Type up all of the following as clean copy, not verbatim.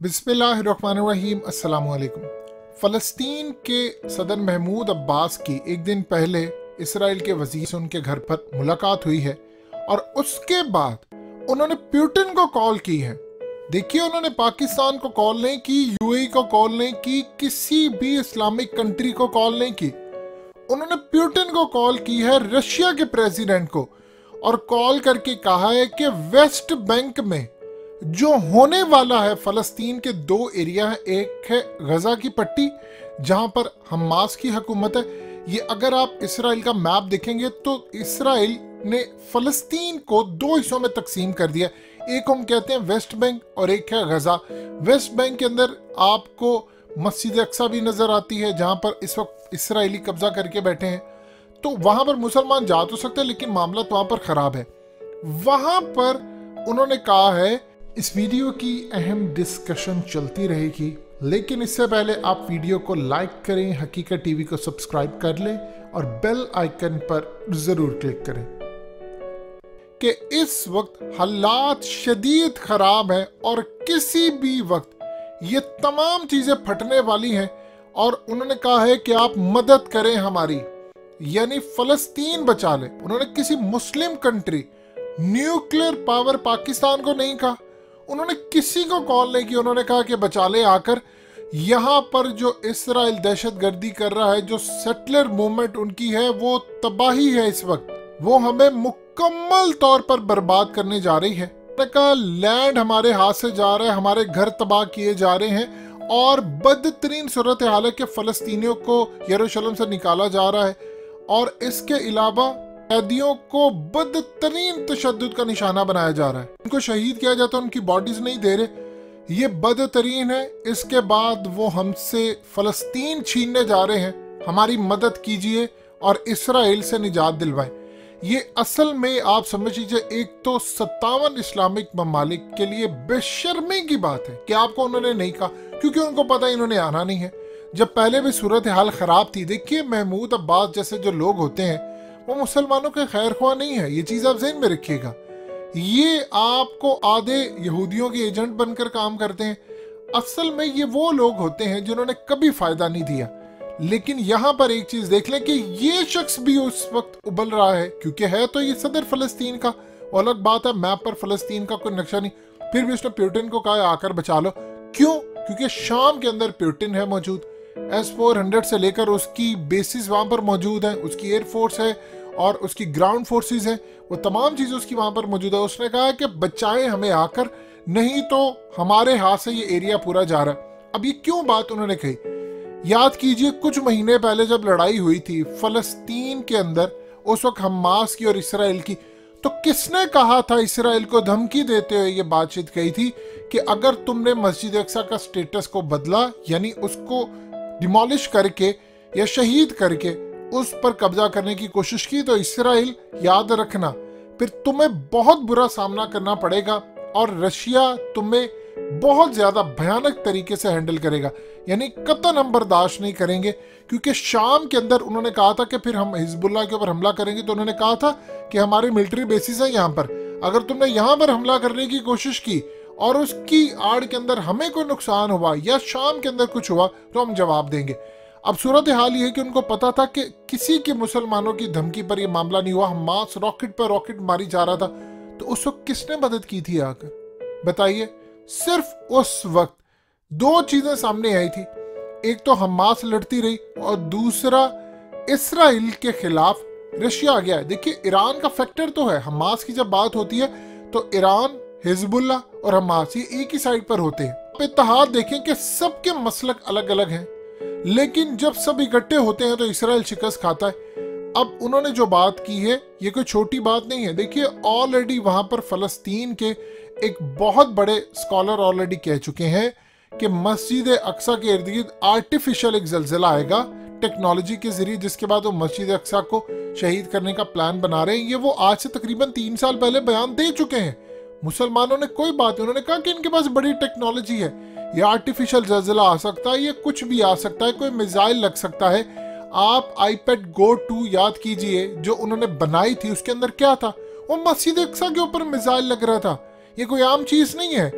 बिस्मिल्लाहिर्रहमानिर्रहीम अस्सलाम वालेकुम। फ़लस्तीन के सदर महमूद अब्बास की एक दिन पहले इसराइल के वज़ीर से उनके घर पर मुलाकात हुई है और उसके बाद उन्होंने पुतिन को कॉल की है। देखिए, उन्होंने पाकिस्तान को कॉल नहीं की, यूएई को कॉल नहीं की, किसी भी इस्लामिक कंट्री को कॉल नहीं की। उन्होंने पुतिन को कॉल की है, रशिया के प्रेसिडेंट को, और कॉल करके कहा है कि वेस्ट बैंक में जो होने वाला है, फ़लस्तीन के दो एरिया है। एक है गजा की पट्टी जहां पर हमास की हुकूमत है। ये अगर आप इसराइल का मैप देखेंगे तो इसराइल ने फ़लस्तीन को दो हिस्सों में तकसीम कर दिया। एक हम कहते हैं वेस्ट बैंक और एक है गजा। वेस्ट बैंक के अंदर आपको मस्जिद अक्सा भी नजर आती है जहां पर इस वक्त इसराइली कब्जा करके बैठे हैं। तो वहां पर मुसलमान जा तो सकते हैं, लेकिन मामला तो वहां पर खराब है। वहां पर उन्होंने कहा है, इस वीडियो की अहम डिस्कशन चलती रहेगी, लेकिन इससे पहले आप वीडियो को लाइक करें, हकीकत टीवी को सब्सक्राइब कर लें और बेल आइकन पर जरूर क्लिक करें कि इस वक्त हालात शदीद खराब है और किसी भी वक्त ये तमाम चीजें फटने वाली हैं। और उन्होंने कहा है कि आप मदद करें हमारी, यानी फ़लस्तीन बचा लें। उन्होंने किसी Muslim country, nuclear power Pakistan को नहीं कहा, उन्होंने किसी को कॉल नहीं की। उन्होंने कहा कि बचा ले आकर। यहां पर जो इसराइल दहशतगर्दी कर रहा है, जो सेटलर मूवमेंट उनकी है, वो तबाही है। इस वक्त वो हमें मुकम्मल तौर पर बर्बाद करने जा रही है। उन्होंने कहा लैंड हमारे हाथ से जा रहा है, हमारे घर तबाह किए जा रहे हैं और बदतरीन सूरत हाल है कि फ़लस्तीनियों को यरूशलेम से निकाला जा रहा है और इसके अलावा कैदियों को बदतरीन तशद्दुद का निशाना बनाया जा रहा है। उनको शहीद किया जाता है, उनकी बॉडीज नहीं दे रहे। ये बदतरीन है। इसके बाद वो हमसे फ़लस्तीन छीनने जा रहे हैं। हमारी मदद कीजिए और इसराइल से निजात दिलवाएं। ये असल में आप समझ लीजिए, एक तो 57 इस्लामिक ममालिक के लिए बेशर्मी की बात है कि आपको उन्होंने नहीं कहा, क्योंकि उनको पता इन्होंने आना नहीं है। जब पहले भी सूरत हाल खराब थी। देखिए, महमूद अब्बास जैसे जो लोग होते हैं वो मुसलमानों के खैर ख्वाह नहीं है। ये चीज आप ज़हन में रखिएगा। ये आपको आधे यहूदियों के एजेंट बनकर काम करते हैं। असल में ये वो लोग होते हैं जिन्होंने कभी फायदा नहीं दिया। लेकिन यहाँ पर एक चीज देख लें कि ये शख्स भी उस वक्त उबल रहा है, क्योंकि है तो ये सदर फ़लस्तीन का। अलग बात है, मैप पर फ़लस्तीन का कोई नक्शा नहीं। फिर भी उसने पुतिन को कहा आकर बचा लो। क्यों? क्योंकि शाम के अंदर पुतिन है मौजूद। S-400 से लेकर उसकी बेसिस वहां पर मौजूद है, उसकी एयरफोर्स है और उसकी ग्राउंड फोर्सेस हैं। वो तमाम चीजें उसकी वहां पर मौजूद है। उसने कहा कि बचाएं हमें आकर, नहीं तो हमारे हाथ से ये एरिया पूरा जा रहा है। अब ये क्यों बात उन्होंने कही? याद कीजिए, कुछ महीने पहले जब लड़ाई हुई थी फ़लस्तीन के अंदर, उस वक्त हमास की और इसराइल की, तो किसने कहा था, इसराइल को धमकी देते हुए ये बातचीत कही थी कि अगर तुमने मस्जिद अक्सा का स्टेटस को बदला, यानी उसको डिमोलिश करके या शहीद करके उस पर कब्जा करने की कोशिश की, तो इसराइल याद रखना फिर तुम्हें बहुत बुरा सामना करना पड़ेगा और रशिया तुम्हें बहुत ज्यादा भयानक तरीके से हैंडल करेगा। यानी कतई हम बर्दाश्त नहीं करेंगे। क्योंकि शाम के अंदर उन्होंने कहा था कि फिर हम हिजबुल्लाह के ऊपर हमला करेंगे। तो उन्होंने कहा था कि हमारे मिलिट्री बेसिस है यहाँ पर, अगर तुमने यहाँ पर हमला करने की कोशिश की और उसकी आड़ के अंदर हमें कोई नुकसान हुआ या शाम के अंदर कुछ हुआ तो हम जवाब देंगे। अब सूरत हाल ये है कि उनको पता था कि किसी के मुसलमानों की धमकी पर यह मामला नहीं हुआ। हमास रॉकेट पर रॉकेट मारी जा रहा था, तो उस वक्त किसने मदद की थी आकर? बताइए। सिर्फ उस वक्त दो चीजें सामने आई थी। एक तो हमास लड़ती रही और दूसरा इसराइल के खिलाफ रशिया आ गया है। देखिए, ईरान का फैक्टर तो है। हमास की जब बात होती है तो ईरान, हिजबुल्लाह और हमास ये एक ही साइड पर होते हैं। आप इत्तेहाद देखें कि सबके मसलक अलग अलग हैं, लेकिन जब सब इकट्ठे होते हैं तो इसराइल शिकस्त खाता है। अब उन्होंने जो बात की है ये कोई छोटी बात नहीं है। देखिए, ऑलरेडी वहां पर फ़लस्तीन के एक बहुत बड़े स्कॉलर ऑलरेडी कह चुके हैं कि मस्जिद अक्सा के इर्द गिर्द आर्टिफिशियल एक जलजिला आएगा टेक्नोलॉजी के जरिए, जिसके बाद वो मस्जिद अक्सा को शहीद करने का प्लान बना रहे हैं। ये वो आज से तकरीबन 3 साल पहले बयान दे चुके हैं। मुसलमानों ने कोई बात नहीं, उन्होंने कहा कि इनके पास बड़ी टेक्नोलॉजी है, ये आर्टिफिशियल जलजिला आ सकता है, ये कुछ भी आ सकता है, कोई मिसाइल लग सकता है। आप iPad Go 2 याद कीजिए जो उन्होंने बनाई थी, उसके अंदर क्या था? वो मस्जिद अक्सा के ऊपर मिसाइल लग रहा था। ये कोई आम चीज नहीं है।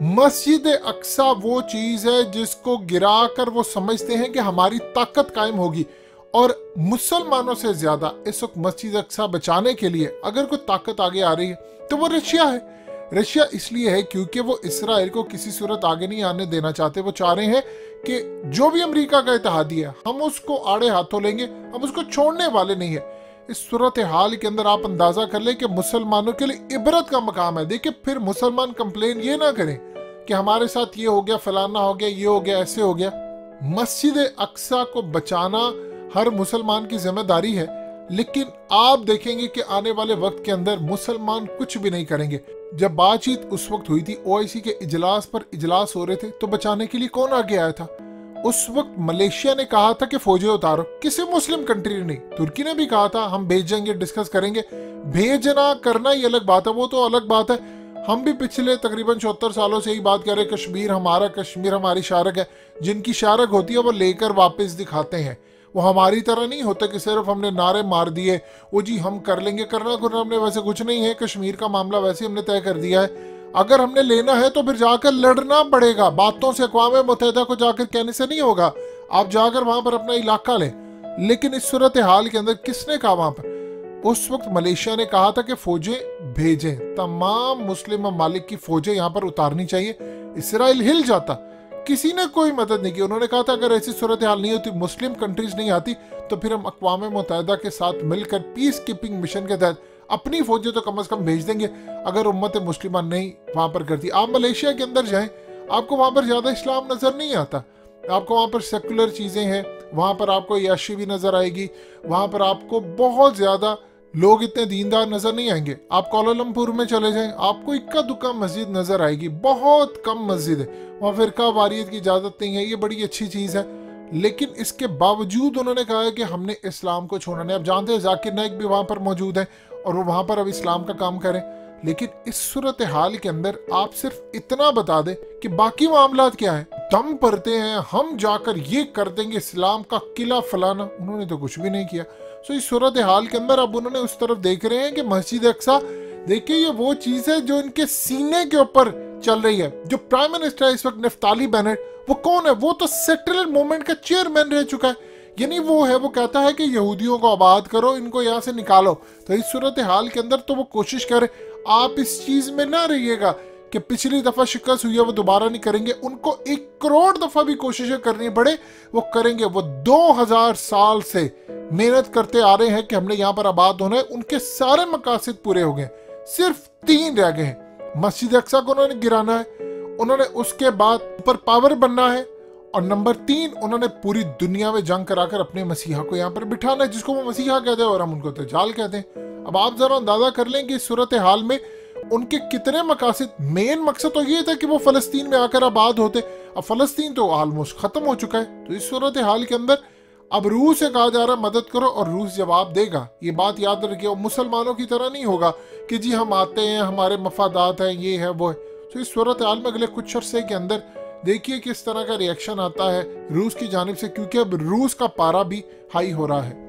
मस्जिद अक्सा वो चीज है जिसको गिराकर वो समझते हैं कि हमारी ताकत कायम होगी, और मुसलमानों से ज्यादा इस वक्त मस्जिद अक्सा बचाने के लिए अगर कोई ताकत आगे आ रही है तो वो रशिया है। रशिया इसलिए है क्योंकि वो इसराइल को किसी सूरत आगे नहीं आने देना चाहते। वो चाह रहे हैं कि जो भी अमेरिका का इत्तेहादी है हम उसको आड़े हाथों लेंगे, हम उसको छोड़ने वाले नहीं है। इस सूरत हाल के अंदर आप अंदाजा कर लें कि मुसलमानों के लिए इबरत का मकाम है। देखिए फिर मुसलमान कंप्लेन ये ना करें कि हमारे साथ ये हो गया, फलाना हो गया, ये हो गया, ऐसे हो गया। मस्जिद अक्सा को बचाना हर मुसलमान की जिम्मेदारी है, लेकिन आप देखेंगे कि आने वाले वक्त के अंदर मुसलमान कुछ भी नहीं करेंगे। जब बातचीत उस वक्त हुई थी, ओआईसी के इजलास पर इजलास हो रहे थे, तो बचाने के लिए कौन आगे आया था? उस वक्त मलेशिया ने कहा था कि फौजें उतारो, किसी मुस्लिम कंट्री ने नहीं। तुर्की ने भी कहा था हम भेजेंगे, डिस्कस करेंगे। भेजना करना ही अलग बात है, वो तो अलग बात है। हम भी पिछले तकरीबन 74 सालों से ही बात कर रहे हैं, कश्मीर हमारा, कश्मीर हमारी शारक है। जिनकी शारक होती है वो लेकर वापस दिखाते हैं। वो हमारी तरह नहीं होता कि सिर्फ हमने नारे मार दिए, वो जी हम कर लेंगे। करना हमने वैसे कुछ नहीं है। कश्मीर का मामला वैसे हमने तय कर दिया है। अगर हमने लेना है तो फिर जाकर लड़ना पड़ेगा। बातों से अक़वाम मुत्तहिदा को जाकर कहने से नहीं होगा। आप जाकर वहां पर अपना इलाका लें। लेकिन इस सूरत हाल के अंदर किसने कहा वहां पर? उस वक्त मलेशिया ने कहा था कि फौजें भेजें, तमाम मुस्लिम ममालिक की फौजें यहाँ पर उतारनी चाहिए। इसराइल हिल जाता, किसी ने कोई मदद नहीं की। उन्होंने कहा था अगर ऐसी सूरत हाल नहीं होती, मुस्लिम कंट्रीज नहीं आती, तो फिर हम अक़वाम मुत्तहिदा के साथ मिलकर पीस कीपिंग मिशन के तहत अपनी फौजें तो कम से कम भेज देंगे, अगर उम्मत मुस्लिमा नहीं वहां पर करती। आप मलेशिया के अंदर जाएं, आपको वहां पर ज्यादा इस्लाम नजर नहीं आता। आपको वहां पर सेकुलर चीजें हैं, वहां पर आपको याशी भी नजर आएगी, वहां पर आपको बहुत ज्यादा लोग इतने दीनदार नजर नहीं आएंगे। आप कोलालमपुर में चले जाएं, आपको इक्का दुक्का मस्जिद नजर आएगी, बहुत कम मस्जिद है। वहाँ फिरका वारियत की इजाजत नहीं है, ये बड़ी अच्छी चीज है। लेकिन इसके बावजूद उन्होंने कहा है कि हमने इस्लाम को छोड़ना नहीं। आप जानते हैं जाकिर नाइक भी वहां पर मौजूद है और वो वहां पर अब इस्लाम का काम करें। लेकिन इस सूरत हाल के अंदर आप सिर्फ इतना बता दें कि बाकी मामला क्या है, दम पड़ते हैं, हम जाकर ये कर देंगे, इस्लाम का किला फलाना। उन्होंने तो कुछ भी नहीं किया। सो इस सूरत हाल के अंदर अब उन्होंने उस तरफ देख रहे हैं कि मस्जिद अक्सा, देखिए ये वो चीज है जो इनके सीने के ऊपर चल रही है। जो प्राइम मिनिस्टर है इस वक्त नफ्ताली बेनेट, वो कौन है? वो तो सेटलर मूवमेंट का चेयरमैन रह चुका है। यानी वो है, वो कहता है कि यहूदियों को आबाद करो, इनको यहाँ से निकालो। तो इस सूरत हाल के अंदर तो वो कोशिश करे आप इस चीज में ना रहिएगा कि पिछली दफा शिकस्त हुई है वो दोबारा नहीं करेंगे। उनको 1 करोड़ दफा भी कोशिशें करनी पड़े वो करेंगे। वो 2000 साल से मेहनत करते आ रहे हैं कि हमने यहाँ पर आबाद होना है। उनके सारे मकासद पूरे हो गए, सिर्फ 3 रह गए हैं। मस्जिद अक्सा को उन्होंने गिराना है, उन्होंने उसके बाद ऊपर पावर बनना है, और नंबर 3 उन्होंने पूरी दुनिया में जंग कराकर अपने मसीहा को यहाँ पर बिठाना है, जिसको वो मसीहा कहते हैं और हम उनको दज्जाल कहते हैं। अब आप जरा अंदाजा कर लें कि इस सूरत हाल में उनके कितने मकासद। मेन मकसद तो ये था कि वो फलस्तीन में आकर आबाद होते। अब फलस्तीन तो ऑलमोस्ट खत्म हो चुका है। तो इस सूरत हाल के अंदर अब रूस से कहा जा रहा है मदद करो, और रूस जवाब देगा। ये बात याद रखिए, मुसलमानों की तरह नहीं होगा कि जी हम आते हैं, हमारे मफादात हैं, ये है वो है। तो इस सूरत हाल में अगले कुछ अरसे के अंदर देखिए किस तरह का रिएक्शन आता है रूस की जानिब से, क्योंकि अब रूस का पारा भी हाई हो रहा है।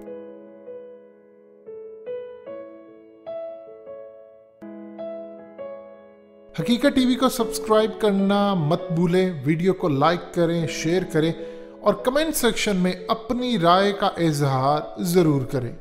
हकीकत टीवी को सब्सक्राइब करना मत भूलें, वीडियो को लाइक करें, शेयर करें और कमेंट सेक्शन में अपनी राय का इजहार जरूर करें।